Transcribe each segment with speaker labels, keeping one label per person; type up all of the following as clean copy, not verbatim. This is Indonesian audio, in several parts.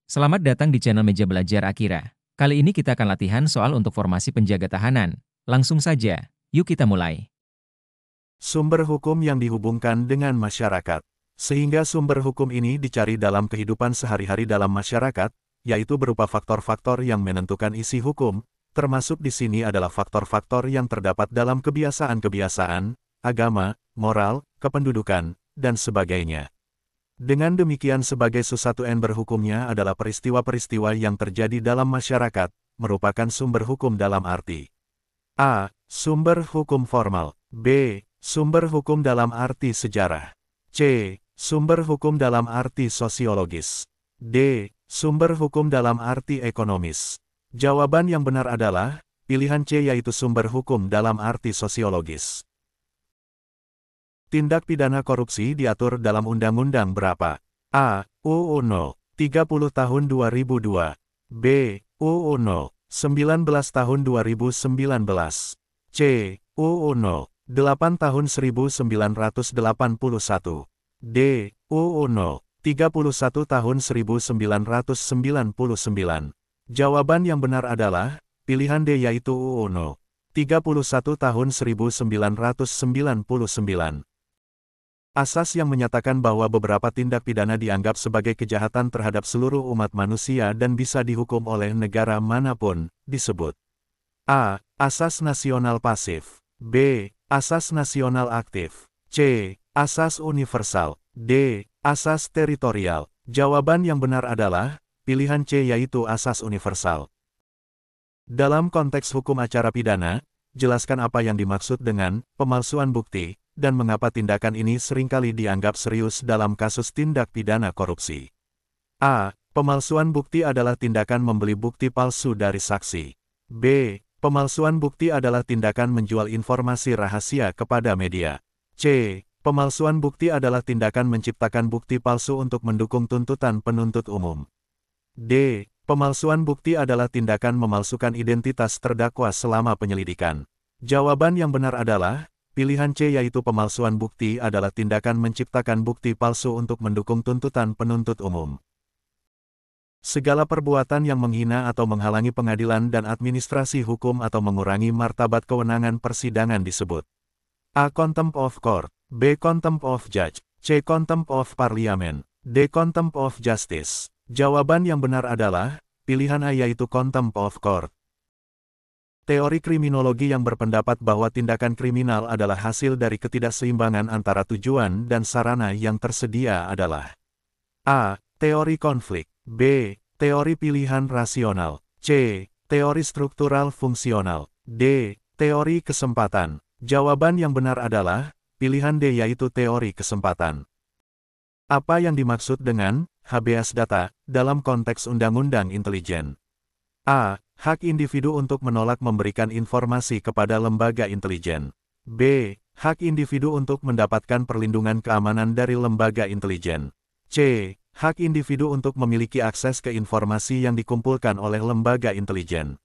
Speaker 1: Selamat datang di channel Meja Belajar Akira. Kali ini kita akan latihan soal untuk formasi penjaga tahanan. Langsung saja, yuk kita mulai.
Speaker 2: Sumber hukum yang dihubungkan dengan masyarakat. Sehingga sumber hukum ini dicari dalam kehidupan sehari-hari dalam masyarakat, yaitu berupa faktor-faktor yang menentukan isi hukum, termasuk di sini adalah faktor-faktor yang terdapat dalam kebiasaan-kebiasaan, agama, moral, kependudukan, dan sebagainya. Dengan demikian sebagai sesuatu yang berhukumnya adalah peristiwa-peristiwa yang terjadi dalam masyarakat, merupakan sumber hukum dalam arti A. Sumber hukum formal. B. Sumber hukum dalam arti sejarah. C. Sumber hukum dalam arti sosiologis. D. Sumber hukum dalam arti ekonomis. Jawaban yang benar adalah, pilihan C yaitu sumber hukum dalam arti sosiologis. Tindak pidana korupsi diatur dalam Undang-Undang berapa? A. UU 30 tahun 2002. B. UU 19 tahun 2019. C. UU 8 tahun 1981. D. UU 31 tahun 1999. Jawaban yang benar adalah, pilihan D yaitu UU 31 tahun 1999. Asas yang menyatakan bahwa beberapa tindak pidana dianggap sebagai kejahatan terhadap seluruh umat manusia dan bisa dihukum oleh negara manapun, disebut A. Asas nasional pasif. B. Asas nasional aktif. C. Asas universal. D. Asas teritorial. Jawaban yang benar adalah, pilihan C yaitu asas universal. Dalam konteks hukum acara pidana, jelaskan apa yang dimaksud dengan pemalsuan bukti, dan mengapa tindakan ini seringkali dianggap serius dalam kasus tindak pidana korupsi. A. Pemalsuan bukti adalah tindakan membeli bukti palsu dari saksi. B. Pemalsuan bukti adalah tindakan menjual informasi rahasia kepada media. C. Pemalsuan bukti adalah tindakan menciptakan bukti palsu untuk mendukung tuntutan penuntut umum. D. Pemalsuan bukti adalah tindakan memalsukan identitas terdakwa selama penyelidikan. Jawaban yang benar adalah, pilihan C yaitu pemalsuan bukti adalah tindakan menciptakan bukti palsu untuk mendukung tuntutan penuntut umum. Segala perbuatan yang menghina atau menghalangi pengadilan dan administrasi hukum atau mengurangi martabat kewenangan persidangan disebut A. Contempt of court. B. Contempt of judge. C. Contempt of parliament. D. Contempt of justice. Jawaban yang benar adalah, pilihan A yaitu Contempt of court. Teori kriminologi yang berpendapat bahwa tindakan kriminal adalah hasil dari ketidakseimbangan antara tujuan dan sarana yang tersedia adalah A. Teori konflik. B. Teori pilihan rasional. C. Teori struktural fungsional. D. Teori kesempatan. Jawaban yang benar adalah, pilihan D yaitu teori kesempatan. Apa yang dimaksud dengan habeas data dalam konteks undang-undang intelijen? A. Hak individu untuk menolak memberikan informasi kepada lembaga intelijen. B. Hak individu untuk mendapatkan perlindungan keamanan dari lembaga intelijen. C. Hak individu untuk memiliki akses ke informasi yang dikumpulkan oleh lembaga intelijen.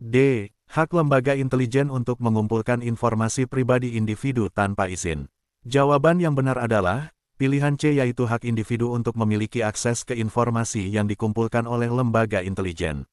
Speaker 2: D. Hak lembaga intelijen untuk mengumpulkan informasi pribadi individu tanpa izin. Jawaban yang benar adalah, pilihan C yaitu hak individu untuk memiliki akses ke informasi yang dikumpulkan oleh lembaga intelijen.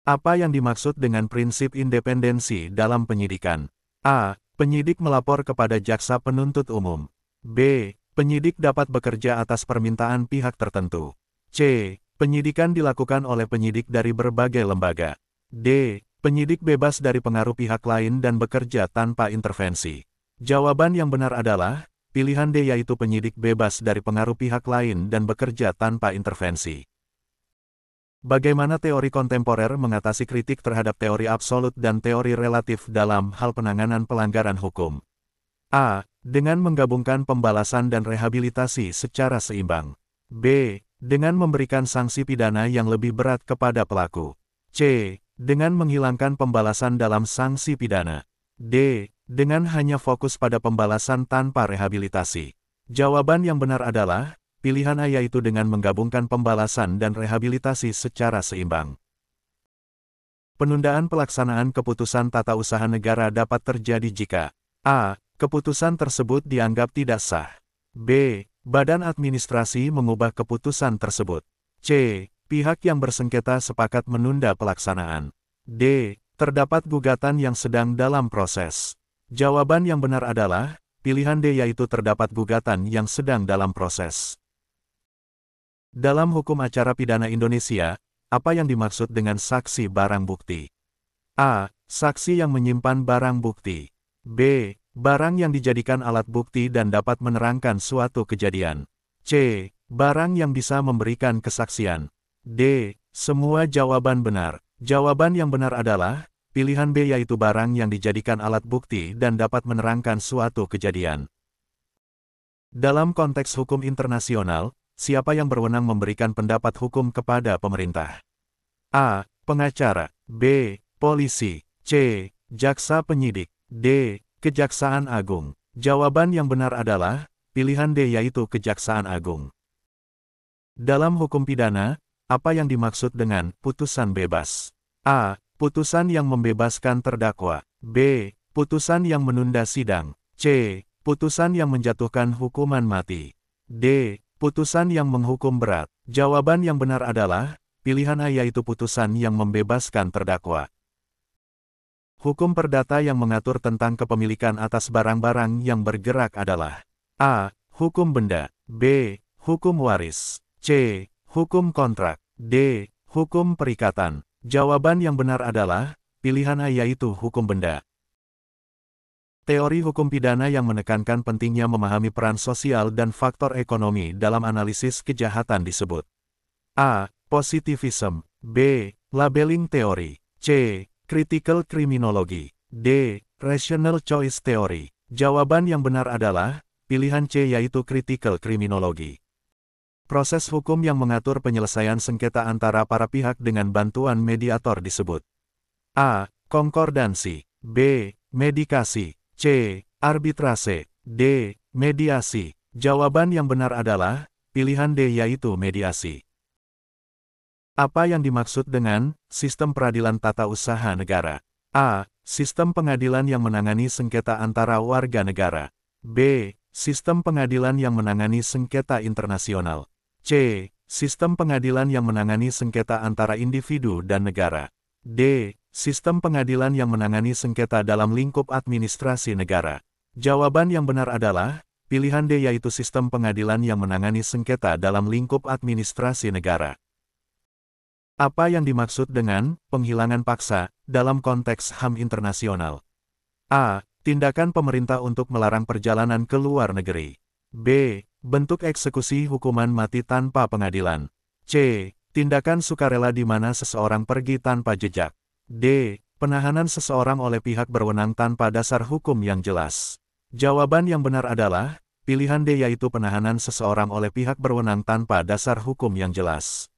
Speaker 2: Apa yang dimaksud dengan prinsip independensi dalam penyidikan? A. Penyidik melapor kepada jaksa penuntut umum. B. Penyidik dapat bekerja atas permintaan pihak tertentu. C. Penyidikan dilakukan oleh penyidik dari berbagai lembaga. D. Penyidik bebas dari pengaruh pihak lain dan bekerja tanpa intervensi. Jawaban yang benar adalah, pilihan D yaitu penyidik bebas dari pengaruh pihak lain dan bekerja tanpa intervensi. Bagaimana teori kontemporer mengatasi kritik terhadap teori absolut dan teori relatif dalam hal penanganan pelanggaran hukum? A. Dengan menggabungkan pembalasan dan rehabilitasi secara seimbang. B. Dengan memberikan sanksi pidana yang lebih berat kepada pelaku. C. Dengan menghilangkan pembalasan dalam sanksi pidana. D. Dengan hanya fokus pada pembalasan tanpa rehabilitasi. Jawaban yang benar adalah, pilihan A yaitu dengan menggabungkan pembalasan dan rehabilitasi secara seimbang. Penundaan pelaksanaan keputusan tata usaha negara dapat terjadi jika A. Keputusan tersebut dianggap tidak sah. B. Badan administrasi mengubah keputusan tersebut. C. Pihak yang bersengketa sepakat menunda pelaksanaan. D. Terdapat gugatan yang sedang dalam proses. Jawaban yang benar adalah pilihan D, yaitu terdapat gugatan yang sedang dalam proses. Dalam hukum acara pidana Indonesia, apa yang dimaksud dengan saksi barang bukti? A. Saksi yang menyimpan barang bukti. B. Barang yang dijadikan alat bukti dan dapat menerangkan suatu kejadian. C. Barang yang bisa memberikan kesaksian. D. Semua jawaban benar. Jawaban yang benar adalah pilihan B, yaitu barang yang dijadikan alat bukti dan dapat menerangkan suatu kejadian. Dalam konteks hukum internasional, siapa yang berwenang memberikan pendapat hukum kepada pemerintah? A. Pengacara. B. Polisi. C. Jaksa penyidik. D. Kejaksaan Agung. Jawaban yang benar adalah pilihan D, yaitu Kejaksaan Agung. Dalam hukum pidana, apa yang dimaksud dengan putusan bebas? A. Putusan yang membebaskan terdakwa. B. Putusan yang menunda sidang. C. Putusan yang menjatuhkan hukuman mati. D. Putusan yang menghukum berat. Jawaban yang benar adalah pilihan A, yaitu putusan yang membebaskan terdakwa. Hukum perdata yang mengatur tentang kepemilikan atas barang-barang yang bergerak adalah A. Hukum benda. B. Hukum waris. C. Hukum kontrak. D. Hukum perikatan. Jawaban yang benar adalah pilihan A, yaitu hukum benda. Teori hukum pidana yang menekankan pentingnya memahami peran sosial dan faktor ekonomi dalam analisis kejahatan disebut A. Positivism. B. Labeling teori. C. Critical criminology. D. Rational choice theory. Jawaban yang benar adalah pilihan C, yaitu critical criminology. Proses hukum yang mengatur penyelesaian sengketa antara para pihak dengan bantuan mediator disebut A. Konkordansi. B. Medikasi. C. Arbitrase. D. Mediasi. Jawaban yang benar adalah pilihan D, yaitu mediasi. Apa yang dimaksud dengan sistem peradilan tata usaha negara? A. Sistem pengadilan yang menangani sengketa antara warga negara. B. Sistem pengadilan yang menangani sengketa internasional. C. Sistem pengadilan yang menangani sengketa antara individu dan negara. D. Sistem pengadilan yang menangani sengketa dalam lingkup administrasi negara. Jawaban yang benar adalah pilihan D, yaitu sistem pengadilan yang menangani sengketa dalam lingkup administrasi negara. Apa yang dimaksud dengan penghilangan paksa dalam konteks HAM internasional? A. Tindakan pemerintah untuk melarang perjalanan ke luar negeri. B. Bentuk eksekusi hukuman mati tanpa pengadilan. C. Tindakan sukarela di mana seseorang pergi tanpa jejak. D. Penahanan seseorang oleh pihak berwenang tanpa dasar hukum yang jelas. Jawaban yang benar adalah pilihan D, yaitu penahanan seseorang oleh pihak berwenang tanpa dasar hukum yang jelas.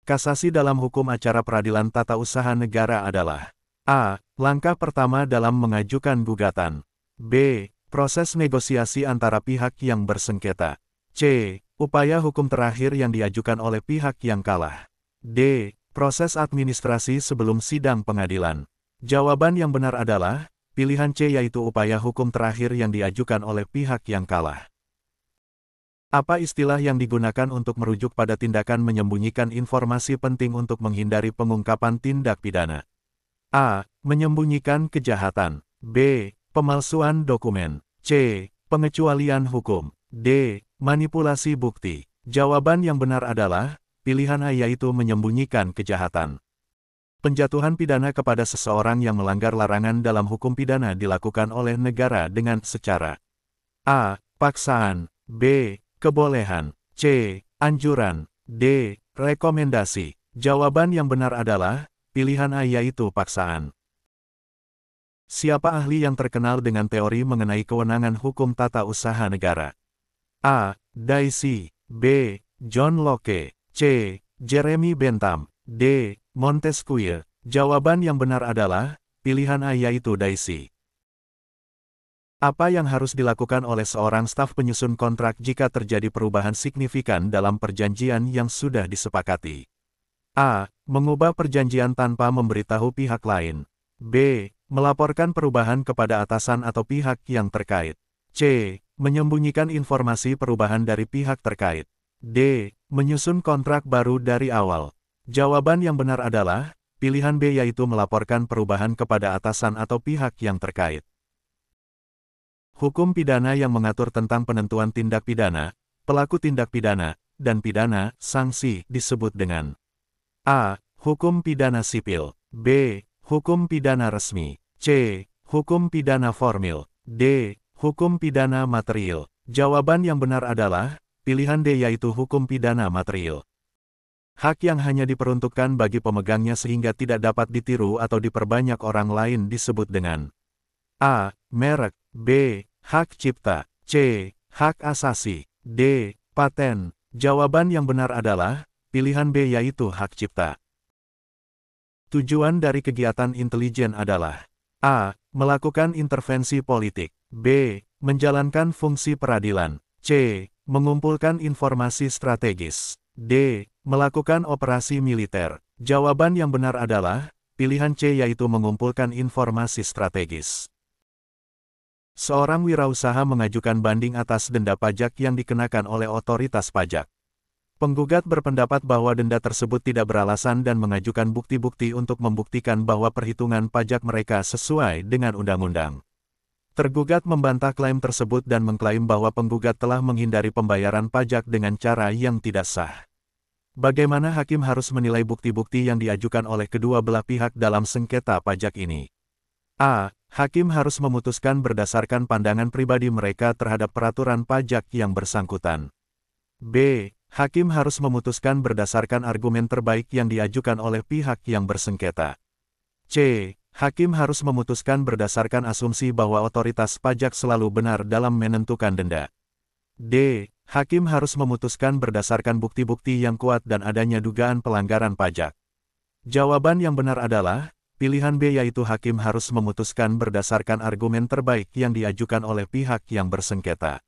Speaker 2: Kasasi dalam hukum acara peradilan tata usaha negara adalah A. Langkah pertama dalam mengajukan gugatan. B. Proses negosiasi antara pihak yang bersengketa. C. Upaya hukum terakhir yang diajukan oleh pihak yang kalah. D. Proses administrasi sebelum sidang pengadilan. Jawaban yang benar adalah pilihan C, yaitu upaya hukum terakhir yang diajukan oleh pihak yang kalah. Apa istilah yang digunakan untuk merujuk pada tindakan menyembunyikan informasi penting untuk menghindari pengungkapan tindak pidana? A. Menyembunyikan kejahatan. B. Pemalsuan dokumen. C. Pengecualian hukum. D. Manipulasi bukti. Jawaban yang benar adalah pilihan A, yaitu menyembunyikan kejahatan. Penjatuhan pidana kepada seseorang yang melanggar larangan dalam hukum pidana dilakukan oleh negara dengan secara A. Paksaan. B. Kebolehan. C. Anjuran. D. Rekomendasi. Jawaban yang benar adalah pilihan A, yaitu paksaan. Siapa ahli yang terkenal dengan teori mengenai kewenangan hukum tata usaha negara? A. Dicey. B. John Locke. C. Jeremy Bentham. D. Montesquieu. Jawaban yang benar adalah pilihan A, yaitu Dicey. Apa yang harus dilakukan oleh seorang staf penyusun kontrak jika terjadi perubahan signifikan dalam perjanjian yang sudah disepakati? A. Mengubah perjanjian tanpa memberitahu pihak lain. B. Melaporkan perubahan kepada atasan atau pihak yang terkait. C. Menyembunyikan informasi perubahan dari pihak terkait. D. Menyusun kontrak baru dari awal. Jawaban yang benar adalah, pilihan B yaitu melaporkan perubahan kepada atasan atau pihak yang terkait. Hukum pidana yang mengatur tentang penentuan tindak pidana, pelaku tindak pidana, dan pidana, sanksi, disebut dengan A. Hukum pidana sipil. B. Hukum pidana resmi. C. Hukum pidana formil. D. Hukum pidana material. Jawaban yang benar adalah, pilihan D yaitu hukum pidana material. Hak yang hanya diperuntukkan bagi pemegangnya sehingga tidak dapat ditiru atau diperbanyak orang lain disebut dengan A. Merek. B. Hak cipta. C. Hak asasi. D. Paten. Jawaban yang benar adalah, pilihan B yaitu hak cipta. Tujuan dari kegiatan intelijen adalah A. Melakukan intervensi politik. B. Menjalankan fungsi peradilan. C. Mengumpulkan informasi strategis. D. Melakukan operasi militer. Jawaban yang benar adalah, pilihan C yaitu mengumpulkan informasi strategis. Seorang wirausaha mengajukan banding atas denda pajak yang dikenakan oleh otoritas pajak. Penggugat berpendapat bahwa denda tersebut tidak beralasan dan mengajukan bukti-bukti untuk membuktikan bahwa perhitungan pajak mereka sesuai dengan undang-undang. Tergugat membantah klaim tersebut dan mengklaim bahwa penggugat telah menghindari pembayaran pajak dengan cara yang tidak sah. Bagaimana hakim harus menilai bukti-bukti yang diajukan oleh kedua belah pihak dalam sengketa pajak ini? A. Hakim harus memutuskan berdasarkan pandangan pribadi mereka terhadap peraturan pajak yang bersangkutan. B. Hakim harus memutuskan berdasarkan argumen terbaik yang diajukan oleh pihak yang bersengketa. C. Hakim harus memutuskan berdasarkan asumsi bahwa otoritas pajak selalu benar dalam menentukan denda. D. Hakim harus memutuskan berdasarkan bukti-bukti yang kuat dan adanya dugaan pelanggaran pajak. Jawaban yang benar adalah, pilihan B yaitu hakim harus memutuskan berdasarkan argumen terbaik yang diajukan oleh pihak yang bersengketa.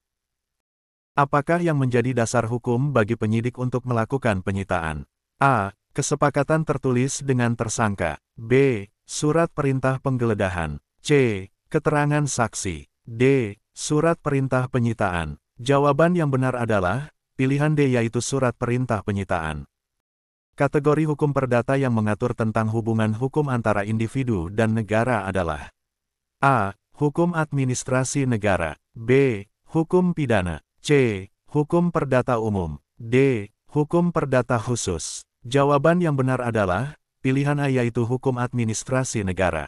Speaker 2: Apakah yang menjadi dasar hukum bagi penyidik untuk melakukan penyitaan? A. Kesepakatan tertulis dengan tersangka. B. Surat perintah penggeledahan. C. Keterangan saksi. D. Surat perintah penyitaan. Jawaban yang benar adalah, pilihan D yaitu surat perintah penyitaan. Kategori hukum perdata yang mengatur tentang hubungan hukum antara individu dan negara adalah A. Hukum administrasi negara. B. Hukum pidana. C. Hukum perdata umum. D. Hukum perdata khusus. Jawaban yang benar adalah, pilihan A yaitu hukum administrasi negara.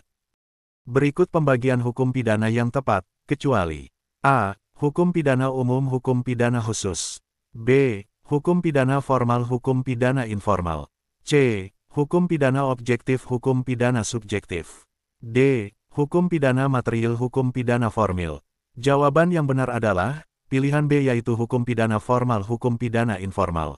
Speaker 2: Berikut pembagian hukum pidana yang tepat, kecuali A. Hukum pidana umum, hukum pidana khusus. B. Hukum pidana formal, hukum pidana informal. C. Hukum pidana objektif, hukum pidana subjektif. D. Hukum pidana material, hukum pidana formil. Jawaban yang benar adalah, pilihan B yaitu hukum pidana formal, hukum pidana informal.